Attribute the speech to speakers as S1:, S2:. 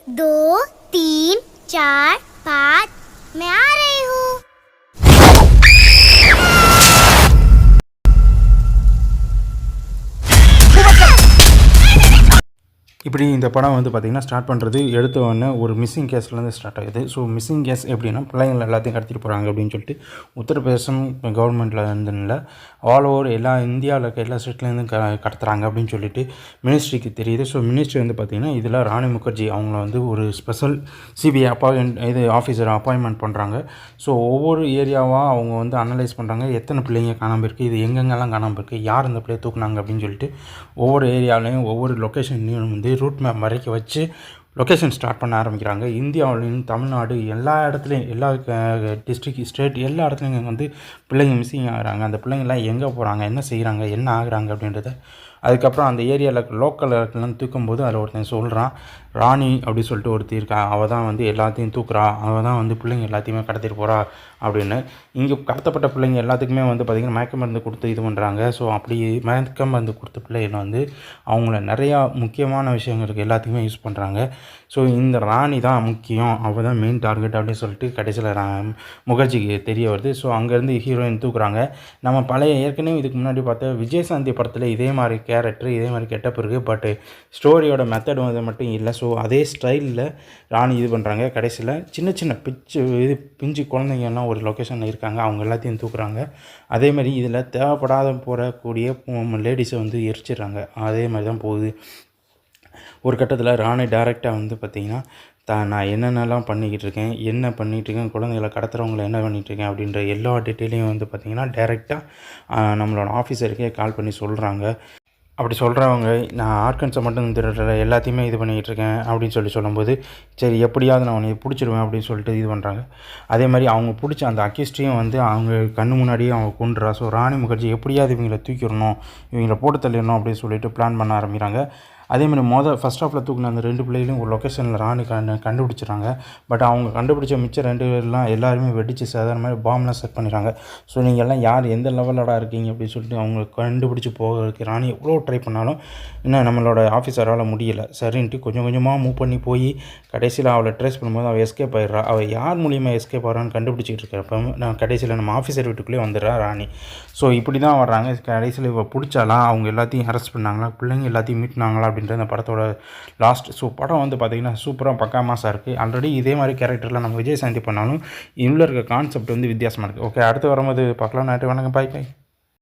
S1: 2 3 4 5 मैं आ रही हूँ।
S2: இப்படி இந்த படம் வந்து பார்த்திங்கன்னா ஸ்டார்ட் பண்ணுறது எடுத்த உடனே ஒரு மிஸ்ஸிங் கேஸ்லேருந்து ஸ்டார்ட் ஆகுது. ஸோ மிஸ்ஸிங் கேஸ் எப்படின்னா பிள்ளைங்கள் எல்லாத்தையும் கடத்திட்டு போகிறாங்க அப்படின்னு சொல்லிட்டு உத்தரப்பிரதேசம் கவர்மெண்ட்டில் இருந்துல ஆல் ஓவர் எல்லா இந்தியாவில் இருக்க எல்லா ஸ்டேட்லேருந்து கடத்துறாங்க அப்படின்னு சொல்லிட்டு மினிஸ்ட்ரிக்கு தெரியுது. ஸோ மினிஸ்ட்ரி வந்து பார்த்திங்கன்னா இதில் ராணி முகர்ஜி அவங்கள வந்து ஒரு ஸ்பெஷல் சிபிஐ ஆஃபீஸர் அப்பாயின்மெண்ட் பண்ணுறாங்க. ஸோ ஒவ்வொரு ஏரியாவாக அவங்க வந்து அனலைஸ் பண்ணுறாங்க. எத்தனை பிள்ளைங்க காணாமல் இருக்குது, இது எங்கெங்கெல்லாம் காணாமல் இருக்குது, யார் இந்த பிள்ளையை தூக்குனாங்க அப்படின்னு சொல்லிட்டு ஒவ்வொரு ஏரியாவிலையும் ஒவ்வொரு லொக்கேஷன்லையும் வந்து ரூட் மேப் வரைக்கும் வச்சு லொக்கேஷன் ஸ்டார்ட் பண்ண ஆரம்பிக்கிறாங்க. இந்தியாவிலையும் தமிழ்நாடு எல்லா இடத்துலையும் எல்லா டிஸ்ட்ரிக்ட் ஸ்டேட் எல்லா இடத்துலையும் வந்து பிள்ளைங்க மிஸ்ஸிங் ஆகிறாங்க. அந்த பிள்ளைங்கள்லாம் எங்கே போகிறாங்க, என்ன செய்கிறாங்க, என்ன ஆகுறாங்க அப்படின்றத அதுக்கப்புறம் அந்த ஏரியாவில் லோக்கல்லாம் தூக்கும்போது அதில் ஒருத்தன் சொல்கிறான், ராணி அப்படி சொல்லிட்டு ஒருத்தி இருக்கா, அவள் தான் வந்து எல்லாத்தையும் தூக்குறா, அவள் தான் வந்து பிள்ளைங்க எல்லாத்தையுமே கடத்திட்டு போகிறா அப்படின்னு. இங்கே கடத்தப்பட்ட பிள்ளைங்க எல்லாத்துக்குமே வந்து பார்த்திங்கன்னா மயக்க மருந்து கொடுத்து இது பண்ணுறாங்க. ஸோ அப்படி மயக்க மருந்து கொடுத்த பிள்ளைகள் வந்து அவங்கள நிறையா முக்கியமான விஷயங்களுக்கு எல்லாத்துக்குமே யூஸ் பண்ணுறாங்க. ஸோ இந்த ராணி தான் முக்கியம், அவள் தான் மெயின் டார்கெட் அப்படின்னு சொல்லிட்டு கடைசியில் முகர்ஜிக்கு தெரிய வருது. ஸோ அங்கேருந்து ஹீரோயின் தூக்குறாங்க. நம்ம பழைய ஏற்கனவே இதுக்கு முன்னாடி பார்த்த விஜயசாந்தி படத்தில் இதே மாதிரி கேரக்டர் இதே மாதிரி கெட்டப் இருக்குது. பட் ஸ்டோரியோட மெத்தட் வந்து மட்டும் இல்லை. ஸோ அதே ஸ்டைலில் ராணி இது பண்ணுறாங்க. கடைசியில் சின்ன சின்ன பிஞ்சு குழந்தைங்கலாம் ஒரு லொக்கேஷனில் இருக்காங்க, அவங்க எல்லாத்தையும் தூக்குறாங்க. அதேமாதிரி இதில் தேவைப்படாத போகக்கூடிய லேடிஸை வந்து எரிச்சிடுறாங்க. அதே மாதிரி தான் போகுது. ஒரு கட்டத்தில் ராணி டைரெக்டாக வந்து பார்த்திங்கன்னா நான் என்னென்னலாம் பண்ணிக்கிட்டு இருக்கேன், என்ன பண்ணிகிட்ருக்கேன், குழந்தைகளை கடத்துறவங்களை என்ன பண்ணிகிட்ருக்கேன் அப்படின்ற எல்லா டீட்டெயிலையும் வந்து பார்த்திங்கன்னா டைரெக்டாக நம்மளோட ஆஃபீஸருக்கே கால் பண்ணி சொல்கிறாங்க. அப்படி சொல்கிறவங்க நான் ஆர்கன்ஸை மட்டும் திருடுற எல்லாத்தையுமே இது பண்ணிக்கிட்டு இருக்கேன் அப்படின்னு சொல்லும்போது சரி எப்படியாவது நான் உன்னை பிடிச்சிடுவேன் அப்படின்னு சொல்லிட்டு இது பண்ணுறாங்க. அதே மாதிரி அவங்க பிடிச்ச அந்த அக்யூஸ்டையும் வந்து அவங்க கண்ணு முன்னாடியே அவங்க கொண்டுறா. ஸோ ராணி முகர்ஜி எப்படியாவது இவங்களை தூக்கிடணும், இவங்களை போட்டு தள்ளிடணும் அப்படின்னு சொல்லிட்டு பிளான் பண்ண ஆரம்பிக்கிறாங்க. அதேமாதிரி ஃபஸ்ட் ஹாஃபில் தூக்கின அந்த 2 பிள்ளைகளையும் ஒரு லொக்கேஷனில் ராணி கண்டுபிடிச்சிடுறாங்க. பட் அவங்க கண்டுபிடிச்ச மிச்சம் 2 பேர்லாம் எல்லாருமே வெடித்து சாதாரண மாதிரி பாம்லாம் செட் பண்ணிடுறாங்க. ஸோ நீங்கள் எல்லாம் யார் எந்த லெவலோட இருக்கீங்க அப்படின்னு சொல்லிட்டு அவங்க கண்டுபிடிச்சி போகிறதுக்கு ராணி எவ்வளோ ட்ரை பண்ணாலும் இன்னும் நம்மளோட ஆஃபீஸரால் முடியலை. சரின்ட்டு கொஞ்சம் கொஞ்சமாக மூவ் பண்ணி போய் கடைசியில் அவளை ட்ரேஸ் பண்ணும்போது அவள் எஸ்கேப் ஆகிடுறா. அவள் யார் மூலியமாக எஸ்கேப் ஆகிறான்னு கண்டுபிடிச்சிட்டு இருக்கிறப்ப நான் கடைசியில் நம்ம ஆஃபீஸர் வீட்டுக்குள்ளே வந்துடுறா ராணி. ஸோ இப்படி தான் வர்றாங்க. கடைசியில் இவள் பிடிச்சாலாம், அவங்க எல்லாத்தையும் அரெஸ்ட் பண்ணாங்களா, பிள்ளைங்க எல்லாத்தையும் மீட்டினாங்களா அப்படின்ற அந்த படத்தோட லாஸ்ட். ஸோ படம் வந்து பார்த்திங்கன்னா சூப்பராக பக்கா மாசாக இருக்குது. ஆல்ரெடி இதே மாதிரி கேரக்டரில் நம்ம விஜயசாந்தி பண்ணாலும் இதில் இருக்க கான்செப்ட் வந்து வித்தியாசமாக இருக்குது. ஓகே, அடுத்து வரும்போது பார்க்கலாம். நைட்டு வணக்கம், பாய் பாய்.